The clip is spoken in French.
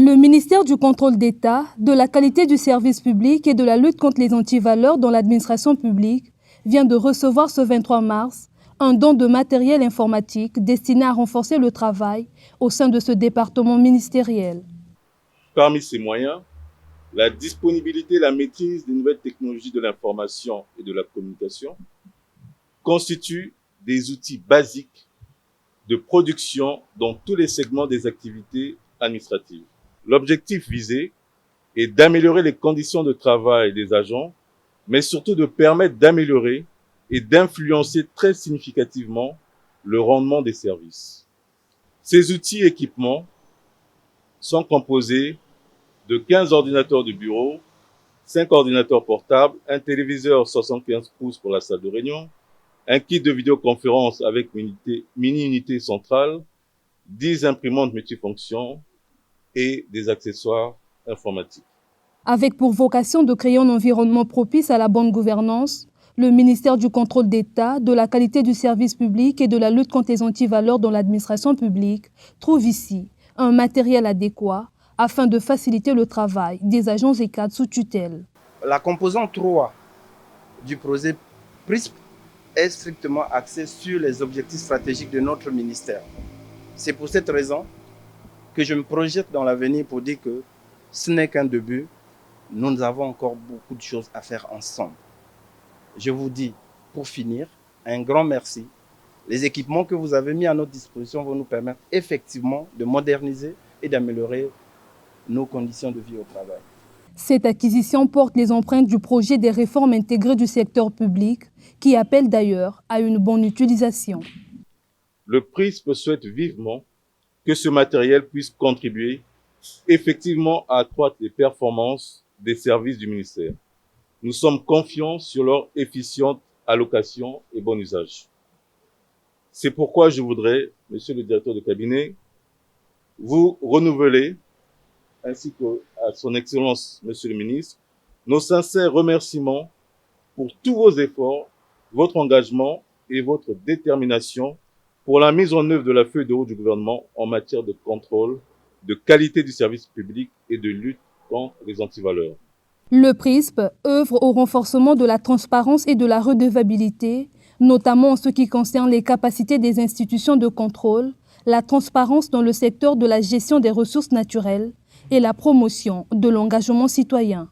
Le ministère du Contrôle d'État, de la qualité du service public et de la lutte contre les antivaleurs dans l'administration publique vient de recevoir ce 23 mars un don de matériel informatique destiné à renforcer le travail au sein de ce département ministériel. Parmi ces moyens, la disponibilité et la maîtrise des nouvelles technologies de l'information et de la communication constituent des outils basiques de production dans tous les segments des activités administratives. L'objectif visé est d'améliorer les conditions de travail des agents, mais surtout de permettre d'améliorer et d'influencer très significativement le rendement des services. Ces outils et équipements sont composés de 15 ordinateurs de bureau, 5 ordinateurs portables, un téléviseur 75 pouces pour la salle de réunion, un kit de vidéoconférence avec mini-unité centrale, 10 imprimantes multifonctions et des accessoires informatiques. Avec pour vocation de créer un environnement propice à la bonne gouvernance, le ministère du Contrôle d'État, de la qualité du service public et de la lutte contre les antivaleurs dans l'administration publique trouve ici un matériel adéquat afin de faciliter le travail des agents et cadres sous tutelle. La composante 3 du projet PRISP est strictement axée sur les objectifs stratégiques de notre ministère. C'est pour cette raison que je me projette dans l'avenir pour dire que ce n'est qu'un début. Nous avons encore beaucoup de choses à faire ensemble. Je vous dis, pour finir, un grand merci. Les équipements que vous avez mis à notre disposition vont nous permettre effectivement de moderniser et d'améliorer nos conditions de vie au travail. Cette acquisition porte les empreintes du projet des réformes intégrées du secteur public, qui appelle d'ailleurs à une bonne utilisation. Le PRISP souhaite vivement que ce matériel puisse contribuer effectivement à accroître les performances des services du ministère. Nous sommes confiants sur leur efficiente allocation et bon usage. C'est pourquoi je voudrais, Monsieur le directeur de cabinet, vous renouveler, ainsi qu'à son Excellence, Monsieur le ministre, nos sincères remerciements pour tous vos efforts, votre engagement et votre détermination pour la mise en œuvre de la feuille de route du gouvernement en matière de contrôle, de qualité du service public et de lutte contre les antivaleurs. Le PRISP œuvre au renforcement de la transparence et de la redevabilité, notamment en ce qui concerne les capacités des institutions de contrôle, la transparence dans le secteur de la gestion des ressources naturelles et la promotion de l'engagement citoyen.